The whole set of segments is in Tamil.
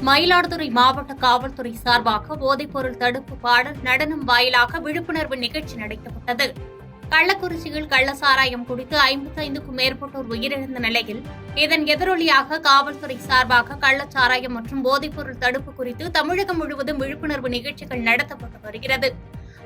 மயிலாடுதுறை மாவட்ட காவல்துறை சார்பாக போதைப்பொருள் தடுப்பு பாடல் நடனம் வாயிலாக விழிப்புணர்வு நிகழ்ச்சி நடத்தப்பட்டது. கள்ளக்குறிச்சியில் கள்ளசாராயம் குடித்து 55க்கும் மேற்பட்டோர் உயிரிழந்த நிலையில் இதன் எதிரொலியாக காவல்துறை சார்பாக கள்ளச்சாராயம் மற்றும் போதைப்பொருள் தடுப்பு குறித்து தமிழகம் முழுவதும் விழிப்புணர்வு நிகழ்ச்சிகள் நடத்தப்பட்டு வருகிறது.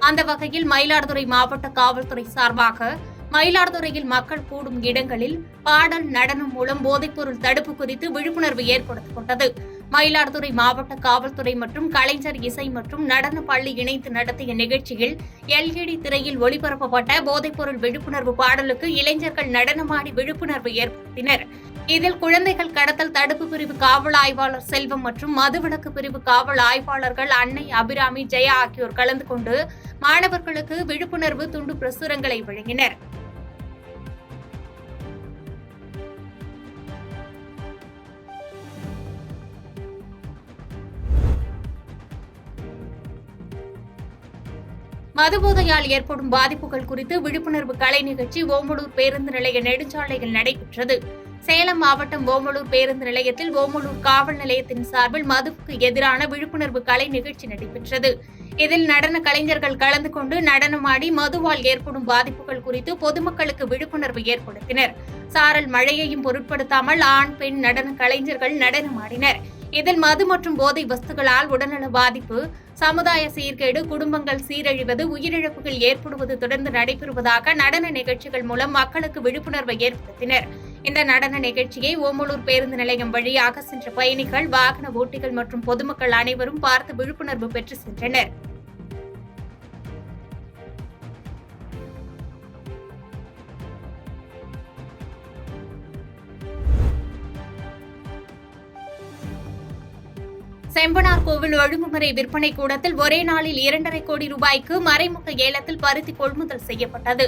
அந்த வகையில் மயிலாடுதுறை மாவட்ட காவல்துறை சார்பாக மயிலாடுதுறையில் மக்கள் கூடும் இடங்களில் பாடல் நடனம் மூலம் போதைப்பொருள் தடுப்பு குறித்து விழிப்புணர்வு ஏற்படுத்தப்பட்டது. மயிலாடுதுறை மாவட்ட காவல்துறை மற்றும் கலைஞர் இசை மற்றும் நடன பள்ளி இணைந்து நடத்திய நிகழ்ச்சியில் LED திரையில் ஒளிபரப்பப்பட்ட போதைப்பொருள் விழிப்புணர்வு பாடலுக்கு இளைஞர்கள் நடனமாடி விழிப்புணர்வு ஏற்படுத்தினர். இதில் குழந்தைகள் கடத்தல் தடுப்பு பிரிவு காவல் ஆய்வாளர் செல்வம் மற்றும் மதுவிலக்கு பிரிவு காவல் ஆய்வாளர்கள் அன்னை அபிராமி ஜெயா ஆகியோர் கலந்து கொண்டு மாணவர்களுக்கு விழிப்புணர்வு துண்டு பிரசுரங்களை வழங்கினர். மதுபோதையால் ஏற்படும் பாதிப்புகள் குறித்து விழிப்புணர்வு கலை நிகழ்ச்சி ஓமலூர் பேருந்து நிலைய நெடுஞ்சாலையில் நடைபெற்றது. சேலம் மாவட்டம் ஓமலூர் பேருந்து நிலையத்தில் ஓமலூர் காவல் நிலையத்தின் சார்பில் மதுவுக்கு எதிரான விழிப்புணர்வு கலை நிகழ்ச்சி நடைபெற்றது. இதில் நடன கலைஞர்கள் கலந்து கொண்டு நடனமாடி மதுவால் ஏற்படும் பாதிப்புகள் குறித்து பொதுமக்களுக்கு விழிப்புணர்வு ஏற்படுத்தினர். சாரல் மழையையும் பொருட்படுத்தாமல் ஆண் பெண் நடன கலைஞர்கள் நடனமாடினர். இதில் மது மற்றும் போதை வஸ்துகளால் உடல்நல பாதிப்பு, சமுதாய சீர்கேடு, குடும்பங்கள் சீரழிவது, உயிரிழப்புகள் ஏற்படுவது தொடர்ந்து நடைபெறுவதாக நடன நிகழ்ச்சிகள் மூலம் மக்களுக்கு விழிப்புணர்வை ஏற்படுத்தினர். இந்த நடன நிகழ்ச்சியை ஓமலூர் பேருந்து நிலையம் வழியாக சென்ற பயணிகள், வாகன ஓட்டிகள் மற்றும் பொதுமக்கள் அனைவரும் பார்த்து விழிப்புணர்வு பெற்று சென்றனர். செம்பனார் கோவில் ஒழுங்குமுறை விற்பனை கூடத்தில் ஒரே நாளில் 2.5 கோடி ரூபாய்க்கு மறைமுக ஏலத்தில் பருத்தி கொள்முதல் செய்யப்பட்டது.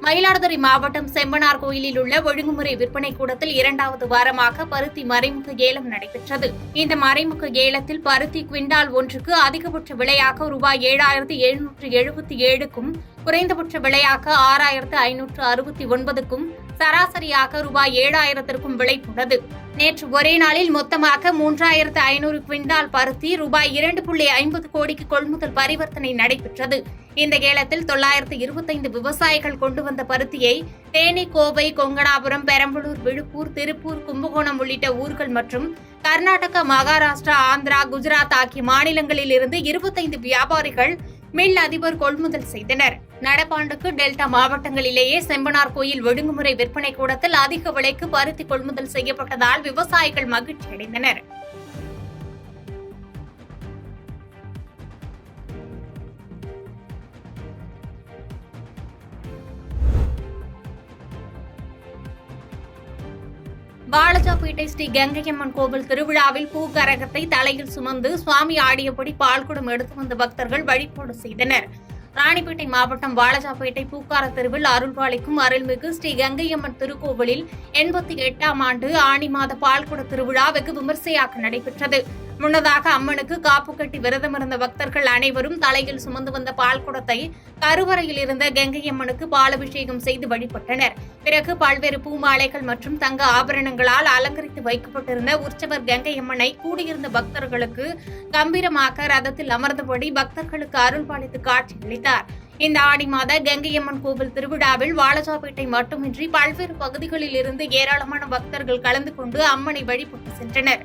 மயிலாடுதுறை மாவட்டம் செம்பனார் கோயிலில் உள்ள ஒழுங்குமுறை விற்பனை கூடத்தில் 2வது வாரமாக பருத்தி மறைமுக ஏலம் நடைபெற்றது. இந்த மறைமுக ஏலத்தில் பருத்தி குவிண்டால் ஒன்றுக்கு அதிகபட்ச விலையாக ரூபாய் 7,777க்கும் குறைந்தபட்ச விலையாக 6,569க்கும் சராசரியாக ரூபாய் 7,000க்கும் விலை போனது. நேற்று ஒரே நாளில் மொத்தமாக 3,500 குவிண்டால் பருத்தி ரூபாய் 2.50 கோடிக்கு கொள்முதல் பரிவர்த்தனை நடைபெற்றது. இந்த ஏலத்தில் 925 விவசாயிகள் கொண்டு வந்த பருத்தியை தேனி, கோவை, கொங்கணாபுரம், பெரம்பலூர், விழுப்புர், திருப்பூர், கும்பகோணம் உள்ளிட்ட ஊர்கள் மற்றும் கர்நாடகா, மகாராஷ்டிரா, ஆந்திரா, குஜராத் ஆகிய மாநிலங்களில் இருந்து 25 வியாபாரிகள் மில் அதிபர் கொள்முதல் செய்தனர். நடப்பாண்டுக்கு டெல்டா மாவட்டங்களிலேயே செம்பனார் கோயில் ஒழுங்குமுறை விற்பனை கூடத்தில் அதிக விலைக்கு பருத்தி கொள்முதல் செய்யப்பட்டதால் விவசாயிகள் மகிழ்ச்சி அடைந்தனர். வாலாஜாபேட்டை ஸ்ரீ கங்கையம்மன் கோவில் திருவிழாவில் பூக்கரகத்தை தலையில் சுமந்து சுவாமி ஆடியபடி பால்குடம் எடுத்து வந்த பக்தர்கள் வழிபாடு செய்தனர். ராணிப்பேட்டை மாவட்டம் வாலாஜாபேட்டை பூக்கார தெருவில் அருள்பாலிக்கும் அருள்மிகு ஸ்ரீ கங்கையம்மன் திருக்கோவிலில் 88ஆம் ஆண்டு ஆனி மாத பால்குட திருவிழா வெகு விமர்சையாக நடைபெற்றது. முன்னதாக அம்மனுக்கு காப்பு கட்டி விரதமிருந்த பக்தர்கள் அனைவரும் தலையில் சுமந்து வந்த பால்குடத்தை கருவறையில் இருந்த கங்கையம்மனுக்கு பாலபிஷேகம் செய்து வழிபட்டனர். பிறகு பல்வேறு பூமாலைகள் மற்றும் தங்க ஆபரணங்களால் அலங்கரித்து வைக்கப்பட்டிருந்த உற்சவர் கங்கையம்மனை கூடியிருந்த பக்தர்களுக்கு கம்பீரமாக ரதத்தில் அமர்ந்தபடி பக்தர்களுக்கு அருள்பாலித்து காட்சியளித்தார். இந்த ஆடி மாத கங்கையம்மன் கோவில் திருவிழாவில் வாலாஜாபேட்டை மட்டுமின்றி பல்வேறு பகுதிகளில் இருந்து ஏராளமான பக்தர்கள் கலந்து கொண்டு அம்மனை வழிபட்டு சென்றனர்.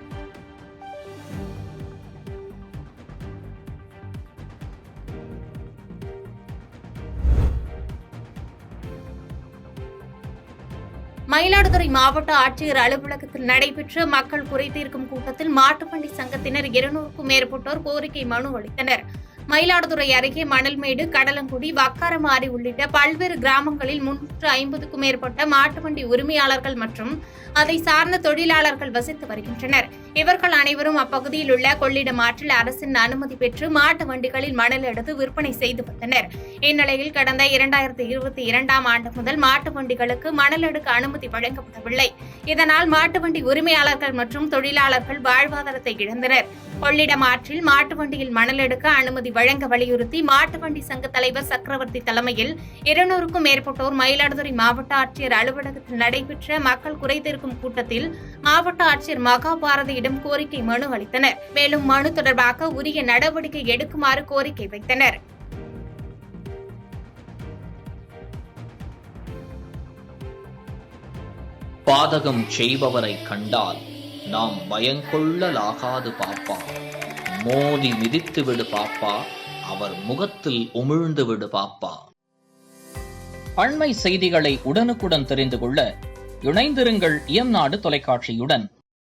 மயிலாடுதுறை மாவட்ட ஆட்சியர் அலுவலகத்தில் நடைபெற்ற மக்கள் குறைதீர்க்கும் கூட்டத்தில் மாட்டுவண்டி சங்கத்தினர் 200க்கும் மேற்பட்டோர் கோரிக்கை மனு அளித்தனர். மயிலாடுதுறை அருகே மணல்மேடு, கடலங்குடி, வக்காரமாரி உள்ளிட்ட பல்வேறு கிராமங்களில் 350க்கும் மேற்பட்ட மாட்டுவண்டி உரிமையாளர்கள் மற்றும் அதை சார்ந்த தொழிலாளர்கள் வசித்து வருகின்றனர். இவர்கள் அனைவரும் அப்பகுதியில் உள்ள கொள்ளிடம் ஆற்றில் அரசின் அனுமதி பெற்று மாட்டு வண்டிகளில் மணல் எடுத்து விற்பனை செய்து வந்தனர். இந்நிலையில் கடந்த 2022ஆம் ஆண்டு முதல் மாட்டு வண்டிகளுக்கு மணல் எடுக்க அனுமதி வழங்கப்படவில்லை. இதனால் மாட்டு வண்டி உரிமையாளர்கள் மற்றும் தொழிலாளர்கள் வாழ்வாதாரத்தை இழந்தனர். கொள்ளிடம் ஆற்றில் மாட்டு வண்டியில் மணல் எடுக்க அனுமதி வழங்க வலியுறுத்தி மாட்டு வண்டி சங்க தலைவர் சக்கரவர்த்தி தலைமையில் 200க்கும் மேற்பட்டோர் மயிலாடுதுறை மாவட்ட ஆட்சியர் அலுவலகத்தில் நடைபெற்ற மக்கள் குறைதீர்க்கும் கூட்டத்தில் மாவட்ட ஆட்சியர் மகாபாரதியிடம் கோரிக்கை மனு அளித்தனர். மேலும் மனு தொடர்பாக உரிய நடவடிக்கை எடுக்குமாறு கோரிக்கை வைத்தனர். பாதகம் செய்பவரை கண்டால் நாம் பயங்கொள்ளலாகாது பாப்பா. மோதி மிதித்து விடு பாப்பா, அவர் முகத்தில் உமிழ்ந்து விடு பாப்பா. அண்மை செய்திகளை உடனுக்குடன் தெரிந்து கொள்ள இணைந்திருங்கள் இயம்நாடு தொலைக்காட்சியுடன்.